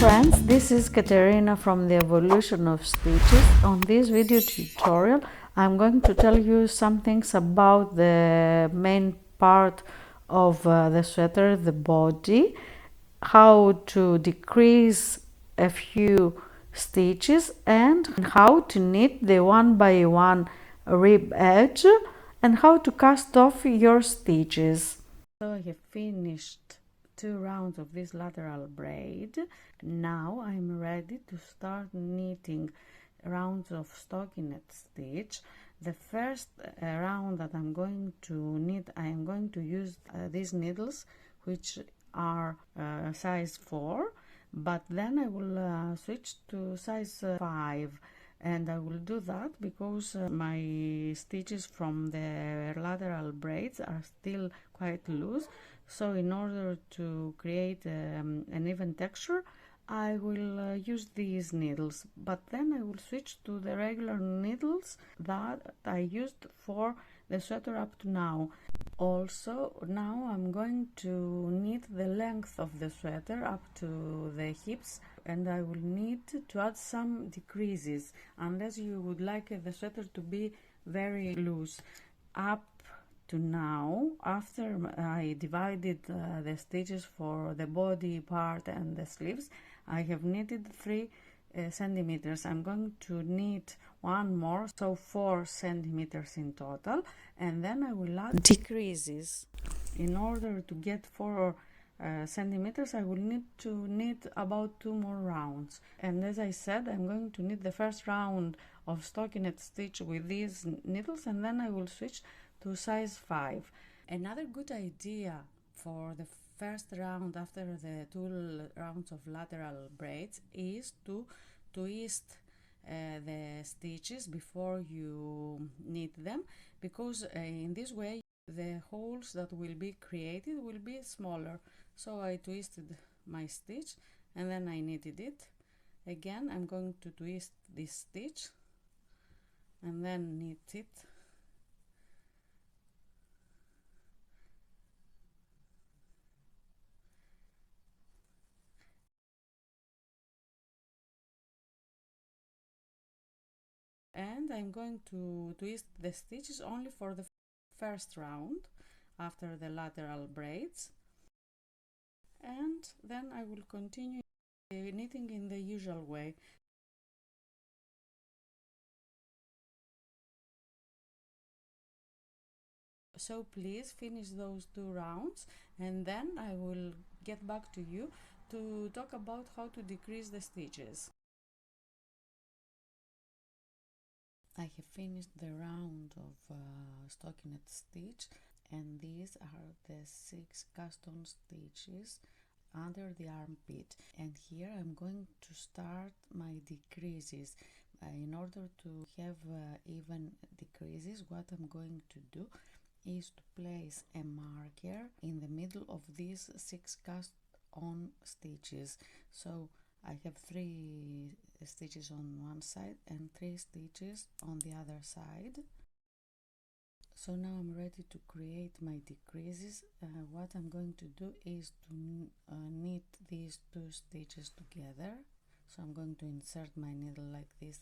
friends, this is Katerina from the Evolution of Stitches. On this video tutorial I'm going to tell you some things about the main part of the sweater, the body, how to decrease a few stitches and how to knit the one by one rib edge and how to cast off your stitches. So I have finished 2 rounds of this lateral braid. Now I'm ready to start knitting rounds of stockinette stitch. The first round that I'm going to knit, I am going to use these needles, which are size 4, but then I will switch to size 5, and I will do that because my stitches from the lateral braids are still quite loose. So in order to create an even texture, I will use these needles, but then I will switch to the regular needles that I used for the sweater up to now. Also, now I'm going to knit the length of the sweater up to the hips, and I will need to add some decreases unless you would like the sweater to be very loose. Up to now, after I divided the stitches for the body part and the sleeves, I have knitted 3 centimeters. I'm going to knit one more, so 4 centimeters in total, and then I will add decreases. In order to get 4 centimeters, I will need to knit about 2 more rounds. And as I said, I'm going to knit the first round of stockinette stitch with these needles, and then I will switch to size 5. Another good idea for the first round after the 2 rounds of lateral braids is to twist the stitches before you knit them, because in this way the holes that will be created will be smaller. So I twisted my stitch and then I knitted it. Again, I'm going to twist this stitch and then knit it. And I'm going to twist the stitches only for the first round after the lateral braids, and then I will continue knitting in the usual way. So please finish those 2 rounds, and then I will get back to you to talk about how to decrease the stitches. I have finished the round of stockinette stitch, and these are the 6 cast on stitches under the armpit, and here I'm going to start my decreases. In order to have even decreases, what I'm going to do is to place a marker in the middle of these 6 cast on stitches. So I have 3 stitches on one side and 3 stitches on the other side. So now I'm ready to create my decreases. What I'm going to do is to knit these 2 stitches together. So I'm going to insert my needle like this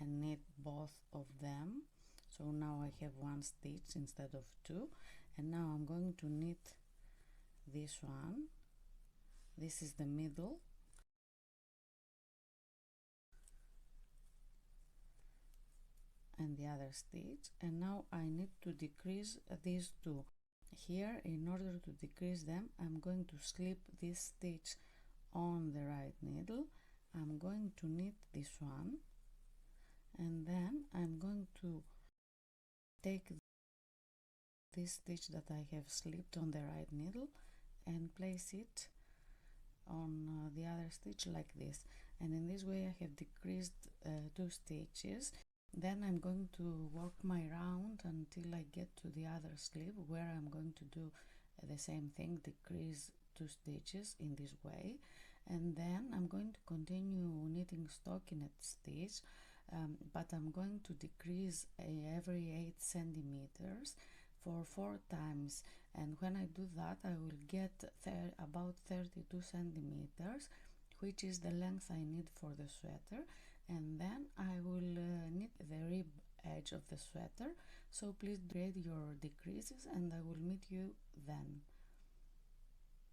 and knit both of them. So now I have 1 stitch instead of 2, and now I'm going to knit this one. This is the middle, and the other stitch, and now I need to decrease these 2. Here, in order to decrease them, I'm going to slip this stitch on the right needle. I'm going to knit this one, and then I'm going to take this stitch that I have slipped on the right needle and place it on the other stitch like this, and in this way I have decreased 2 stitches. Then I'm going to work my round until I get to the other sleeve, where I'm going to do the same thing, decrease 2 stitches in this way, and then I'm going to continue knitting stockinette stitch, but I'm going to decrease every 8 centimeters for 4 times, and when I do that I will get about 32 centimeters, which is the length I need for the sweater, and then I will knit the rib edge of the sweater. So please create your decreases and I will meet you then.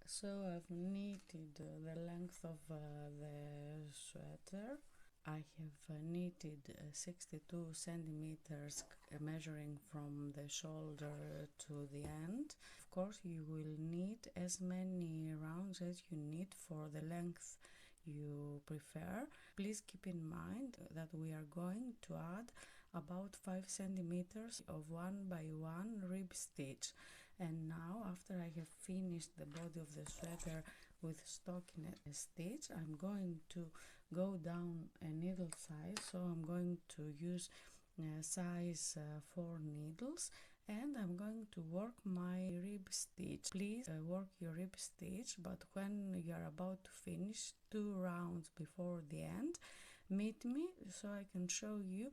So I've knitted the length of the sweater. I have knitted 62 centimeters, measuring from the shoulder to the end. Of course, you will need as many rounds as you need for the length you prefer. Please keep in mind that we are going to add about 5 centimeters of 1 by 1 rib stitch. And now, after I have finished the body of the sweater with stockinette stitch, I'm going to go down a needle size. So I'm going to use size 4 needles, and I'm going to work my rib stitch. Please work your rib stitch, but when you are about to finish 2 rounds before the end, meet me so I can show you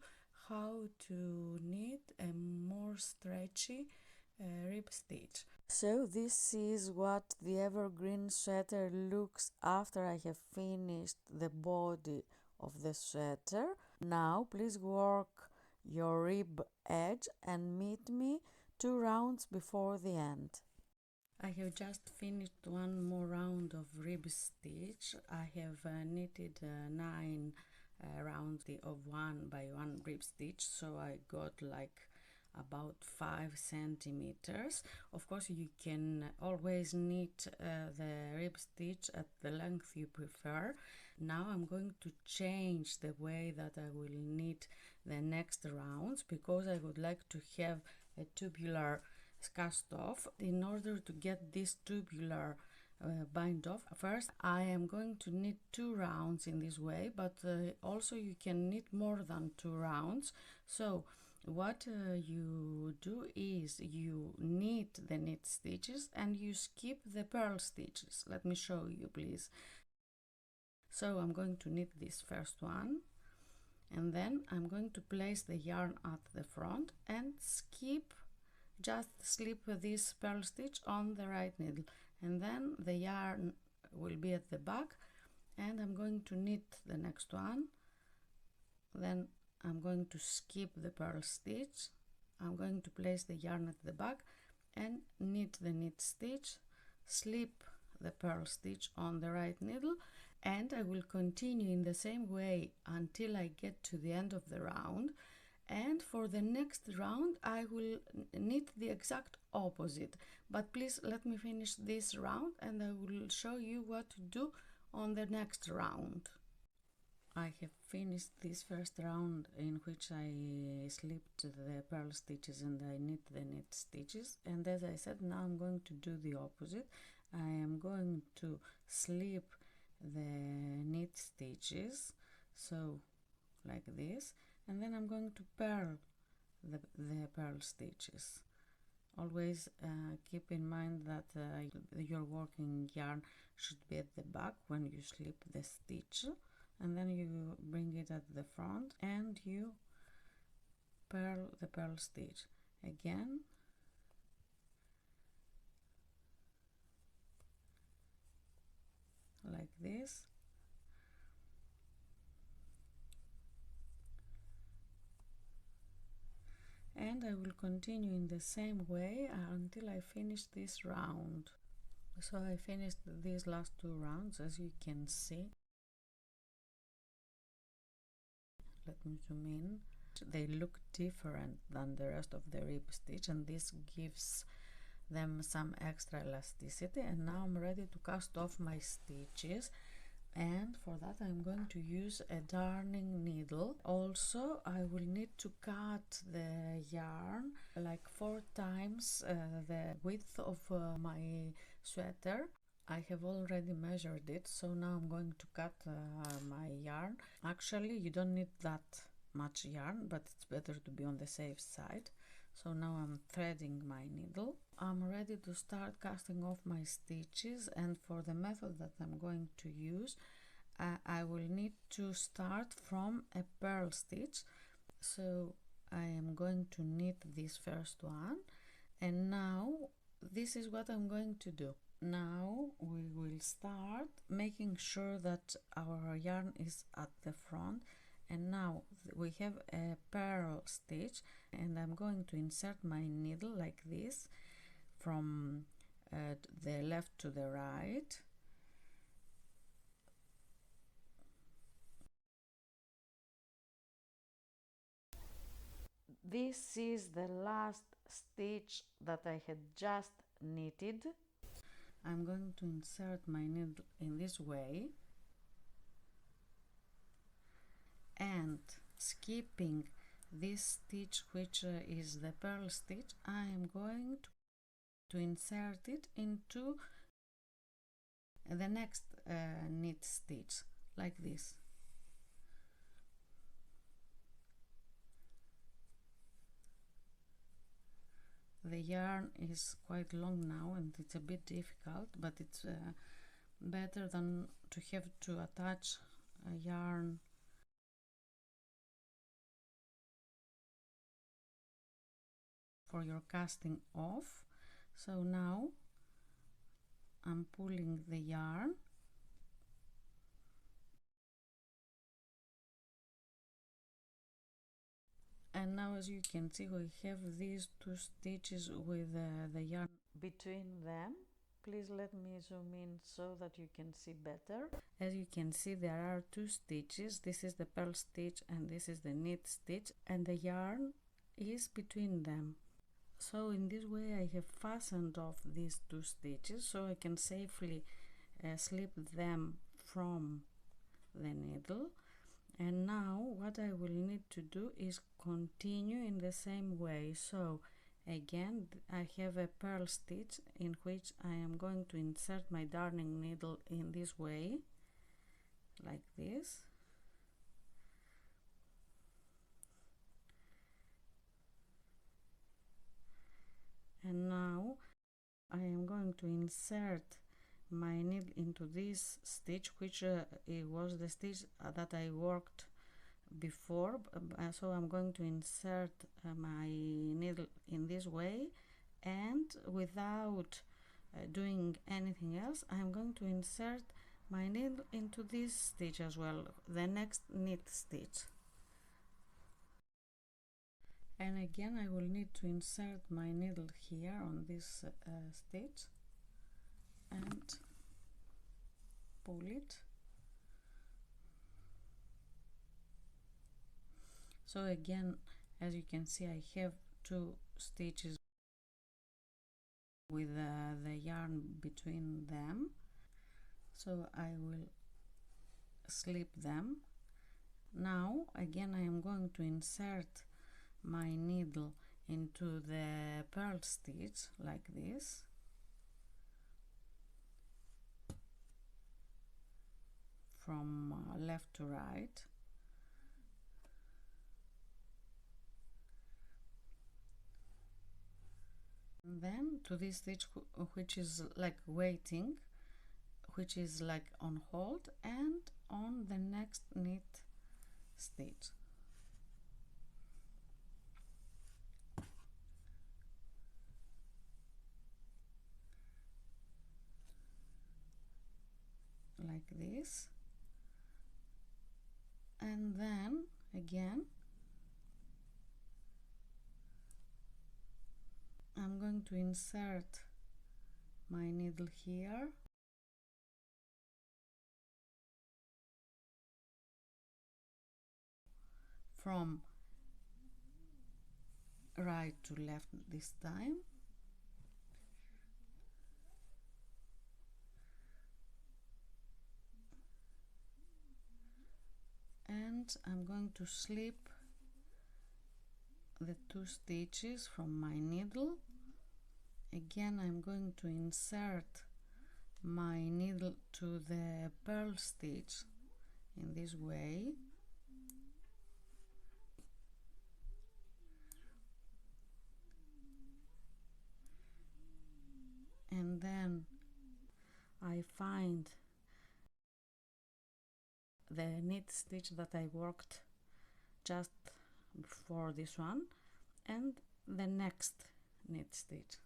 how to knit a more stretchy rib stitch. So this is what the evergreen sweater looks after I have finished the body of the sweater. Now please work your rib edge and meet me 2 rounds before the end. I have just finished one more round of rib stitch. I have knitted 9 rounds of 1 by 1 rib stitch, so I got like about 5 centimeters. Of course, you can always knit the rib stitch at the length you prefer. Now I'm going to change the way that I will knit the next rounds, because I would like to have a tubular cast off. In order to get this tubular bind off, first I am going to knit 2 rounds in this way, but also you can knit more than 2 rounds. So what you do is you knit the knit stitches and you skip the purl stitches. Let me show you, please. So I'm going to knit this first one, and then I'm going to place the yarn at the front and just slip this purl stitch on the right needle, and then the yarn will be at the back, and I'm going to knit the next one. Then I'm going to skip the purl stitch. I'm going to place the yarn at the back and knit the knit stitch, slip the purl stitch on the right needle, and I will continue in the same way until I get to the end of the round. And for the next round I will knit the exact opposite, but please let me finish this round and I will show you what to do on the next round. I have finished this first round, in which I slipped the purl stitches and I knit the knit stitches, and as I said, now I'm going to do the opposite. I am going to slip the knit stitches, so like this, and then I'm going to purl the purl stitches. Always keep in mind that your working yarn should be at the back when you slip the stitch, and then you bring it at the front and you purl the purl stitch again, like this, and I will continue in the same way until I finish this round. So I finished these last 2 rounds, as you can see. Let me zoom in. They look different than the rest of the rib stitch, and this gives them some extra elasticity. And now I'm ready to cast off my stitches, and for that I'm going to use a darning needle. Also, I will need to cut the yarn like 4 times the width of my sweater. I have already measured it, so now I'm going to cut my yarn. Actually, you don't need that much yarn, but it's better to be on the safe side. So now I'm threading my needle. I'm ready to start casting off my stitches, and for the method that I'm going to use, I will need to start from a purl stitch. So I am going to knit this first one, and now this is what I'm going to do. Now we will start making sure that our yarn is at the front, and now we have a purl stitch, and I'm going to insert my needle like this from the left to the right. This is the last stitch that I had just knitted. I'm going to insert my needle in this way, and skipping this stitch, which is the purl stitch, I am going to insert it into the next knit stitch like this. The yarn is quite long now and it's a bit difficult, but it's better than to have to attach a yarn for your casting off. So now I'm pulling the yarn, and now as you can see we have these two stitches with the yarn between them. Please let me zoom in so that you can see better. As you can see, there are two stitches. This is the purl stitch and this is the knit stitch, and the yarn is between them. So in this way I have fastened off these two stitches so I can safely slip them from the needle. And now what I will need to do is continue in the same way. So again I have a purl stitch in which I am going to insert my darning needle in this way, like this. And now I am going to insert my needle into this stitch, which it was the stitch that I worked before. So I'm going to insert my needle in this way, and without doing anything else, I'm going to insert my needle into this stitch as well, the next knit stitch. And again I will need to insert my needle here on this stitch and pull it. So again, as you can see, I have two stitches with the yarn between them, so I will slip them. Now again I am going to insert my needle into the purl stitch like this, from left to right. And then to this stitch which is like waiting, which is like on hold, and on the next knit stitch. Like this. And then again I'm going to insert my needle here, from right to left this time, and I'm going to slip the two stitches from my needle. Again I'm going to insert my needle to the purl stitch in this way, and then I find the knit stitch that I worked just before this one and the next knit stitch.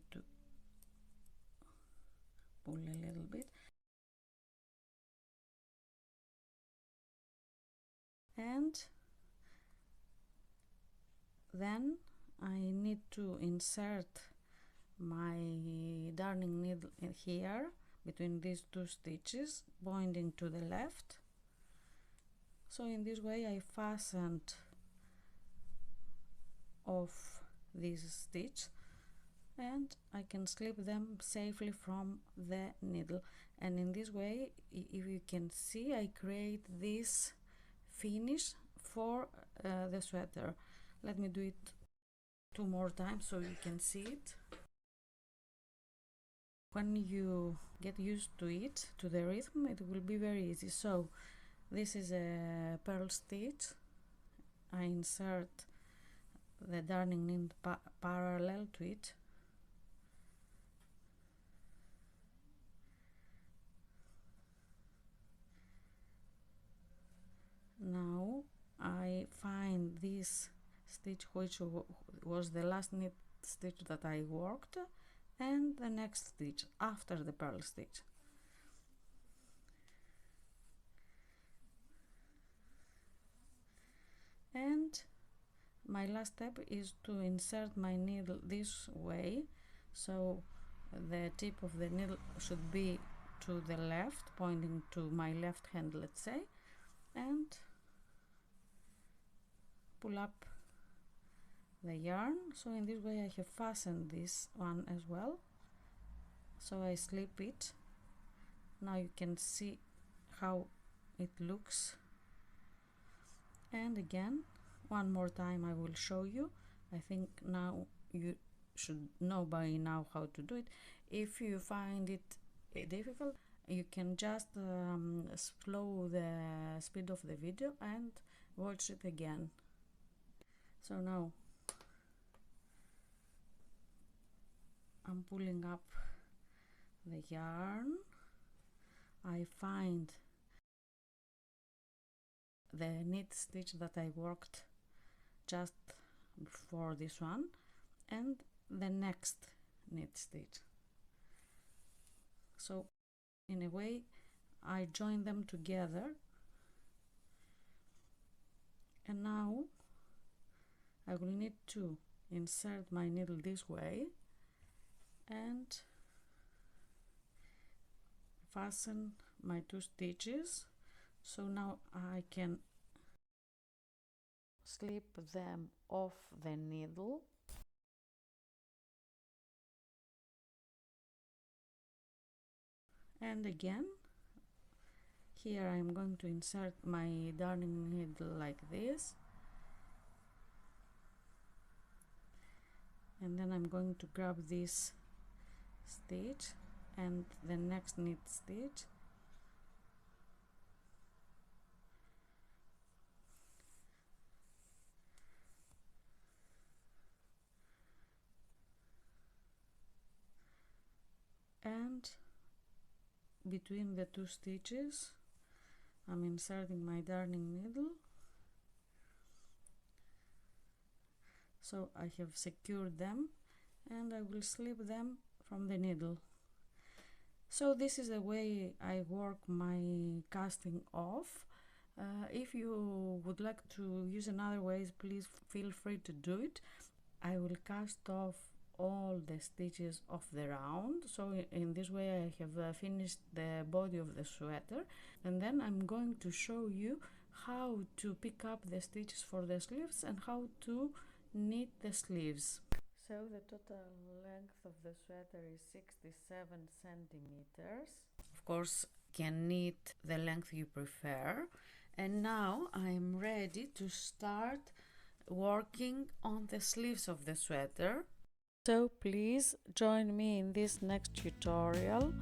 need to pull a little bit. And then I need to insert my darning needle here between these two stitches, pointing to the left. So in this way I fastened off this stitch, and I can slip them safely from the needle. And in this way, if you can see, I create this finish for the sweater. Let me do it 2 more times so you can see it. When you get used to it, to the rhythm, it will be very easy. So this is a purl stitch. I insert the darning needle parallel to it. Now I find this stitch which was the last knit stitch that I worked, and the next stitch after the purl stitch. And my last step is to insert my needle this way, so the tip of the needle should be to the left, pointing to my left hand, let's say, and pull up the yarn. So in this way I have fastened this one as well, so I slip it. Now you can see how it looks, and again one more time I will show you. I think now you should know by now how to do it. If you find it difficult, you can just slow the speed of the video and watch it again. So now I'm pulling up the yarn. I find the knit stitch that I worked just before this one and the next knit stitch. So in a way I join them together, and now I will need to insert my needle this way and fasten my 2 stitches. So now I can slip them off the needle and again here I'm going to insert my darning needle like this, and then I'm going to grab this stitch and the next knit stitch, and between the 2 stitches I'm inserting my darning needle. So I have secured them and I will slip them from the needle. So this is the way I work my casting off. If you would like to use another ways, please feel free to do it. I will cast off all the stitches of the round, so in this way I have finished the body of the sweater, and then I'm going to show you how to pick up the stitches for the sleeves and how to knit the sleeves. So the total length of the sweater is 67 centimeters. Of course, you can knit the length you prefer. And now I'm ready to start working on the sleeves of the sweater. So please join me in this next tutorial.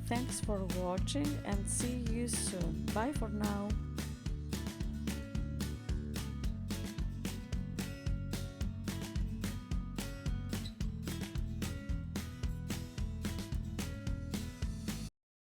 Thanks for watching and see you soon. Bye for now.